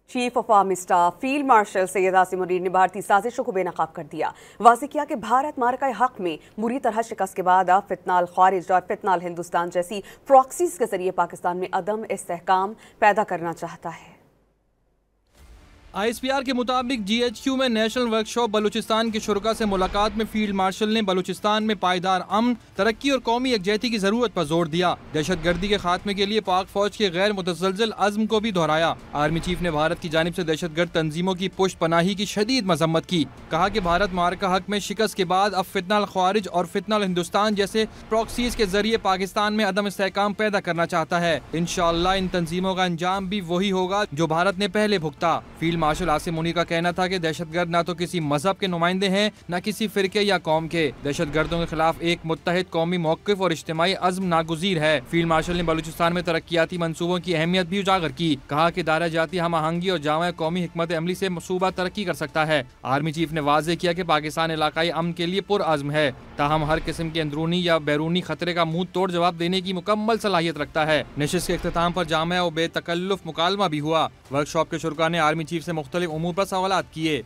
Chief of army staff field marshal Syed Asim Munir ने भारतीय साजिशों को बेनकाब कर दिया। वाज़ेह किया कि भारत मार्का हक में बुरी तरह शिकस्त के बाद अब फितनाल ख़ारिज और फितनाल हिंदुस्तान जैसी प्रॉक्सीज के जरिए पाकिस्तान में अदम इस्तेहकाम पैदा करना चाहता है। ISPR के मुताबिक GHQ में नेशनल वर्कशॉप बलूचिस्तान के शुरका से मुलाकात में फील्ड मार्शल ने बलूचिस्तान में पायदार अमन, तरक्की और कौमी यकजहती की जरूरत पर जोर दिया। दहशत गर्दी के खात्मे के लिए पाक फौज के गैर मुतसलसल अज़्म को भी दोहराया। आर्मी चीफ ने भारत की जानिब से दहशत गर्द तंजीमों की पुष्ट पनाही की शदीद मजम्मत की। कहा कि भारत मार्का हक में शिकस्त के बाद अब फितनाल ख़ारिज और फितनाल हिंदुस्तान जैसे प्रॉक्सीज के जरिए पाकिस्तान में अदम इस्तेहकाम पैदा करना चाहता है। इंशाअल्लाह इन तंजीमों का अंजाम भी वही होगा जो भारत ने पहले भुगता। फील्ड मार्शल आसिम मुनीर का कहना था कि दहशतगर्द ना तो किसी मजहब के नुमाइंदे हैं, न किसी फिरके या कौम के। दहशतगर्दों के खिलाफ एक मुत्तहिद कौमी मौक़िफ़ और इज्तिमाई अज़्म नागुज़ीर है। फील्ड मार्शल ने बलूचिस्तान में तरक्याती मंसूबों की अहमियत भी उजागर की। कहा कि दायरा जाती हम आहंगी और जामा कौमी हिकमत अमली से सूबा तरक्की कर सकता है। आर्मी चीफ ने वाज़ेह किया कि पाकिस्तान इलाकाई अमन के लिए पुरअज़्म है, ताहम हर किस्म के अंदरूनी या बैरूनी खतरे का मुंह तोड़ जवाब देने की मुकम्मल सलाहियत रखता है। नशिस्त के इख्तिताम पर जामा और बेतकल्लुफ़ मुकालमा भी हुआ। वर्कशॉप के शुरका ने आर्मी चीफ से मुख्तलिफ उमूर पर सवालात किए।